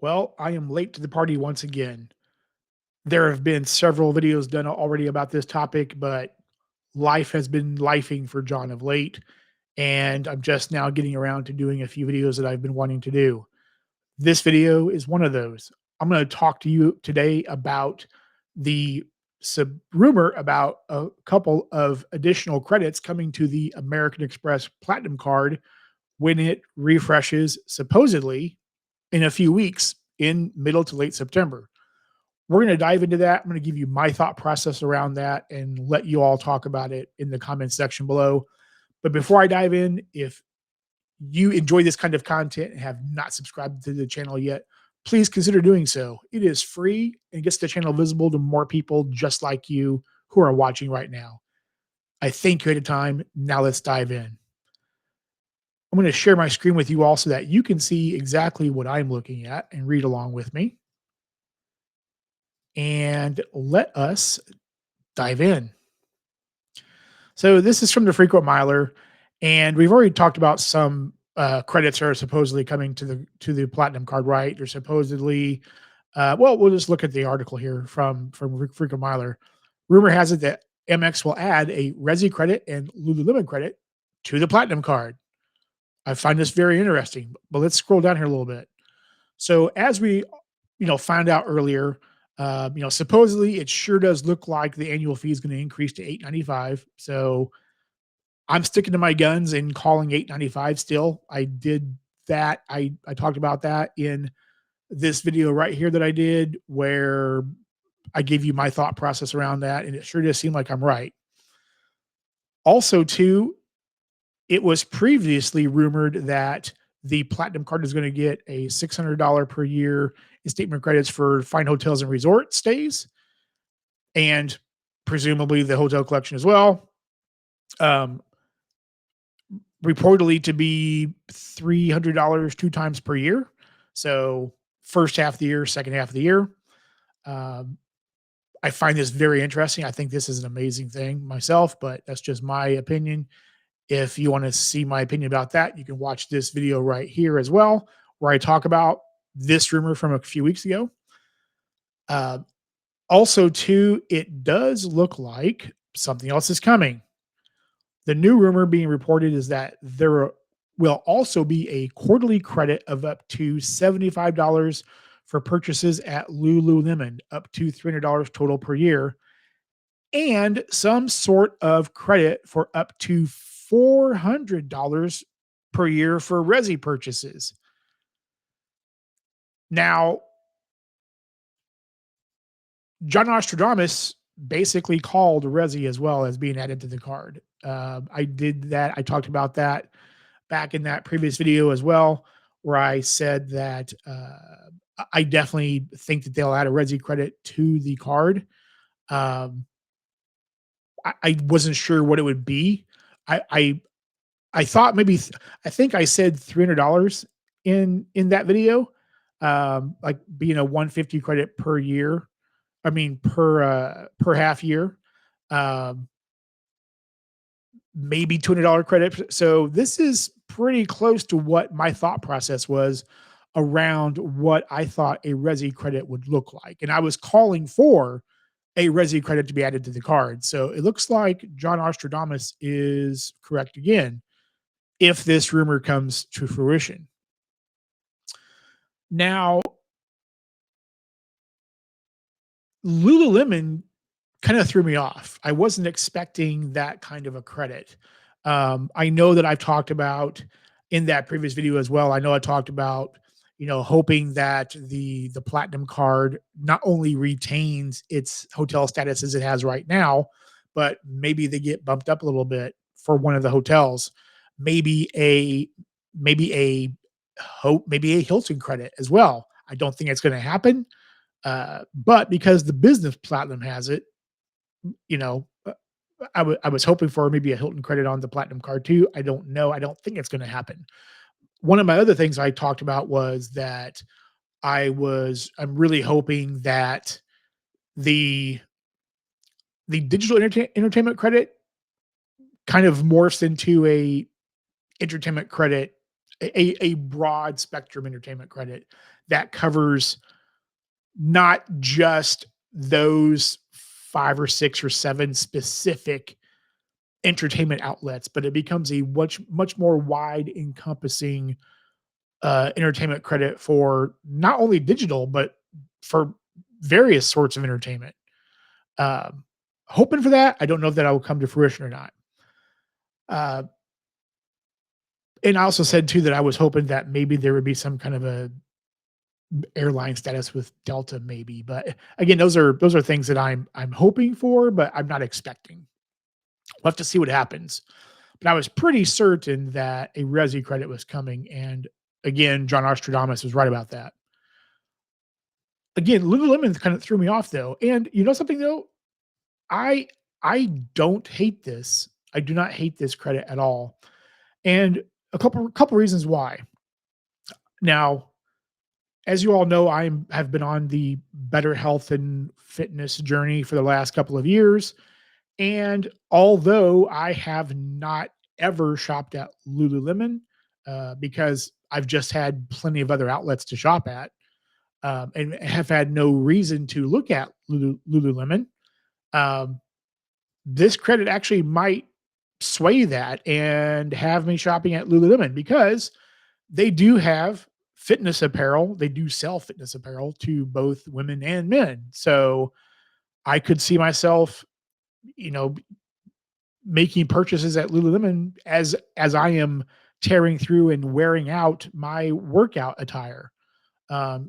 Well, I am late to the party once again. There have been several videos done already about this topic, but life has been lifing for John of late, and I'm just now getting around to doing a few videos that I've been wanting to do. This video is one of those. I'm going to talk to you today about the rumor about a couple of additional credits coming to the American Express Platinum card when it refreshes supposedly in a few weeks in middle to late September. We're going to dive into that. I'm going to give you my thought process around that and let you all talk about it in the comments section below. But before I dive in, if you enjoy this kind of content and have not subscribed to the channel yet, please consider doing so. It is free and gets the channel visible to more people just like you who are watching right now. I thank you at a time. Now let's dive in. I'm going to share my screen with you all so that you can see exactly what I'm looking at and read along with me. And let us dive in. So this is from the frequent miler, and we've already talked about some credits are supposedly coming to the platinum card, right? They're supposedly, well, we'll just look at the article here from frequent miler. Rumor has it that MX will add a Resy credit and Lululemon credit to the platinum card. I find this very interesting, but let's scroll down here a little bit. So as we, found out earlier, supposedly it sure does look like the annual fee is going to increase to 8.95. So I'm sticking to my guns and calling 8.95 still. I did that. I talked about that in this video right here that I did where I gave you my thought process around that, and it sure does seem like I'm right. Also, too, it was previously rumored that the platinum card is going to get a $600 per year in statement credits for fine hotels and resort stays, and presumably the hotel collection as well. Um, Reportedly to be $300 two times per year. So first half of the year, second half of the year. Um, I find this very interesting. I think this is an amazing thing myself, but that's just my opinion. If you want to see my opinion about that, you can watch this video right here as well, where I talk about this rumor from a few weeks ago. Uh, Also, too, it does look like something else is coming. The new rumor being reported is that there will also be a quarterly credit of up to $75 for purchases at Lululemon, up to $300 total per year, and some sort of credit for up to $400 per year for Resi purchases. Now, John Nostradamus basically called Resi as well as being added to the card. I did that. I talked about that back in that previous video as well, where I said that I definitely think that they'll add a Resi credit to the card. Um, I wasn't sure what it would be. I I, I thought I think I said $300 in that video, like being a 150 credit per year. I mean per half year. Um, Maybe $200 credit. So this is pretty close to what my thought process was around what I thought a Resi credit would look like. And I was calling for a Resi credit to be added to the card. So it looks like John Ostradamus is correct again if this rumor comes to fruition. Now, Lululemon kind of threw me off. I wasn't expecting that kind of a credit. I know that I've talked about in that previous video as well. I know I talked about hoping that the platinum card not only retains its hotel status as it has right now, but maybe they get bumped up a little bit for one of the hotels. Maybe a maybe a Hilton credit as well. I don't think it's going to happen, but because the business platinum has it, you know, uh, I was hoping for maybe a Hilton credit on the platinum card too. I don't know. I don't think it's going to happen. One of my other things I talked about was that I'm really hoping that the digital entertainment credit kind of morphs into a entertainment credit a broad spectrum entertainment credit that covers not just those 5 or 6 or 7 specific entertainment outlets, but it becomes a much more wide encompassing entertainment credit for not only digital, but for various sorts of entertainment. Um, Hoping for that. I don't know if that will come to fruition or not. Uh, and I also said too that I was hoping that maybe there would be some kind of a airline status with Delta, maybe. But again, those are things that I'm hoping for, but I'm not expecting. We'll have to see what happens. But I was pretty certain that a Resi credit was coming, and again, John Ostradamus was right about that. Again, Lululemon kind of threw me off though, and you know something though, I I don't hate this. I do not hate this credit at all, and a couple reasons why. Now, as you all know, have been on the better health and fitness journey for the last couple of years, and although I have not ever shopped at Lululemon, because I've just had plenty of other outlets to shop at, and have had no reason to look at Lululemon, um, this credit actually might sway that and have me shopping at Lululemon because they do have fitness apparel. They do sell fitness apparel to both women and men. So I could see myself, you know, making purchases at Lululemon as I am tearing through and wearing out my workout attire.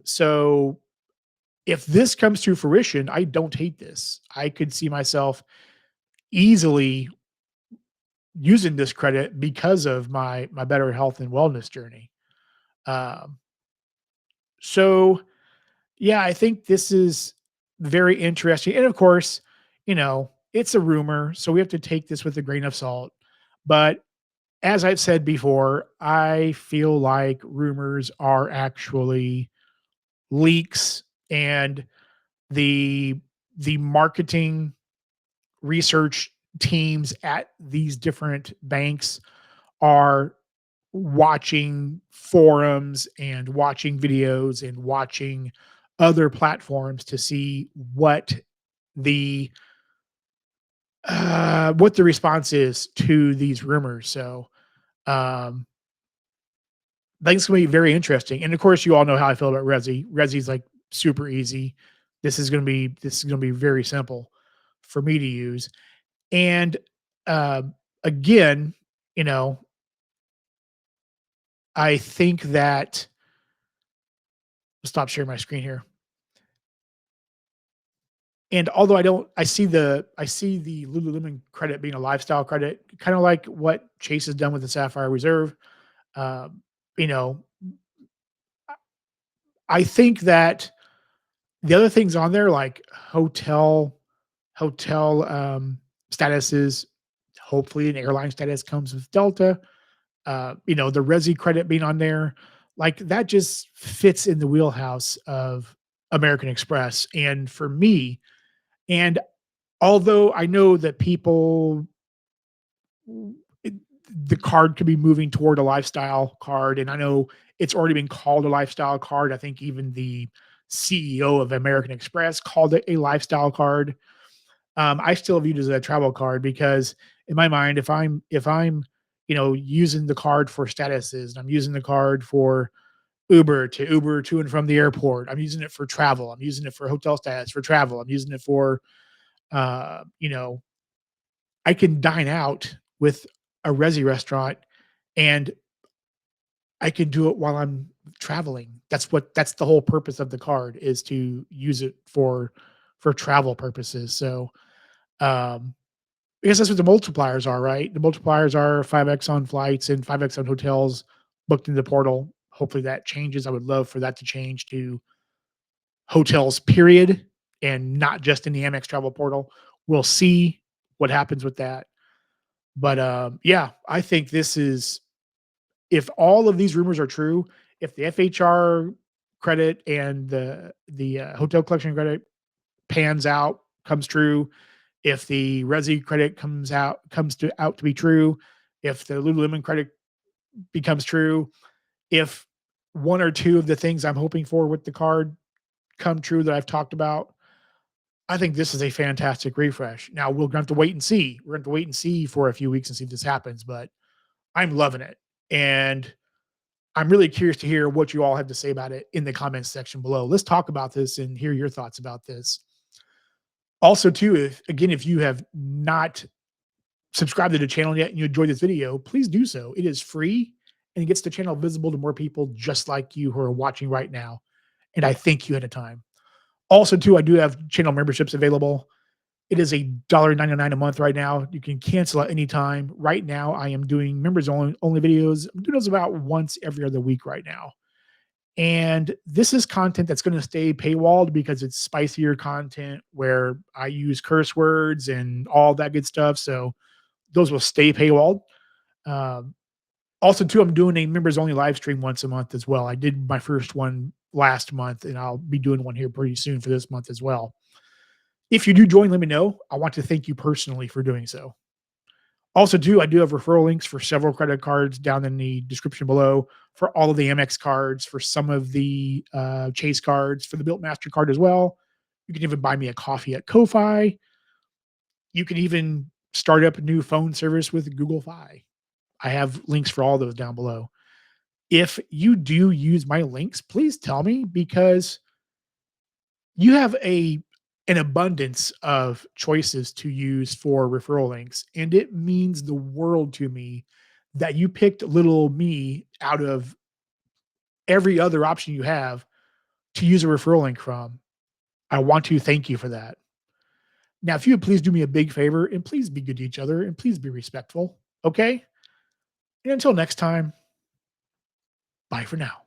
So if this comes to fruition, I don't hate this. I could see myself easily using this credit because of my better health and wellness journey. Um, so yeah, I think this is very interesting. And of course, it's a rumor, so we have to take this with a grain of salt. But as I've said before, I feel like rumors are actually leaks, and the the marketing research teams at these different banks are watching forums and watching videos and watching other platforms to see the what the response is to these rumors. So um I think it's gonna be very interesting. And of course, you all know how I feel about Resi. Resi's like super easy. This is gonna be very simple for me to use. And again, you know, I think that stop sharing my screen here. And although I see the Lululemon credit being a lifestyle credit, kind of like what Chase has done with the Sapphire Reserve. Um, you know, I think that the other things on there like hotel statuses, hopefully an airline status comes with Delta. The Resi credit being on there, like that just fits in the wheelhouse of American Express. And for me, and although I know that people it, the card could be moving toward a lifestyle card, and I know it's already been called a lifestyle card. I think even the CEO of American Express called it a lifestyle card. I still view it as a travel card because in my mind, if I'm using the card for statuses and I'm using the card for Uber to and from the airport, I'm using it for travel. I'm using it for hotel status for travel. I'm using it for uh, you know, I can dine out with a Resi restaurant and I can do it while I'm traveling. That's the whole purpose of the card is to use it for travel purposes. So because that's what the multipliers are, right? The multipliers are 5x on flights and 5x on hotels booked in the portal. Hopefully that changes. I would love for that to change to hotels, period, and not just in the Amex travel portal. We'll see what happens with that. But yeah, I think this is if all of these rumors are true, if the FHR credit and the hotel collection credit pans out, comes true, if the Resi credit comes out to be true, if the Lululemon credit becomes true, If one or two of the things I'm hoping for with the card come true that I've talked about, I think this is a fantastic refresh. Now we're going to have to wait and see. We're going to wait and see for a few weeks and see if this happens, but I'm loving it. And I'm really curious to hear what you all have to say about it in the comments section below. Let's talk about this and hear your thoughts about this. Also, too, if you have not subscribed to the channel yet and you enjoyed this video, please do so. It is free and it gets the channel visible to more people just like you who are watching right now. And I thank you at a time. Also, too, I do have channel memberships available. It is $1.99 a month right now. You can cancel at any time. Right now, I am doing members only videos. I'm doing those about once every other week right now. And this is content that's going to stay paywalled because it's spicier content where I use curse words and all that good stuff. So those will stay paywalled. Um, Also, too, I'm doing a members only live stream once a month as well. I did my first one last month, and I'll be doing one here pretty soon for this month as well. If you do join, let me know. I want to thank you personally for doing so. Also, too, I do have referral links for several credit cards down in the description below for all of the Amex cards, for some of the Chase cards, for the Built Mastercard as well. You can even buy me a coffee at Ko-Fi. You can even start up a new phone service with Google Fi. I have links for all those down below. If you do use my links, please tell me because you have an abundance of choices to use for referral links, and it means the world to me that you picked little me out of every other option you have to use a referral link from. I want to thank you for that. Now, if you would please do me a big favor and please be good to each other and please be respectful, okay? And until next time, bye for now.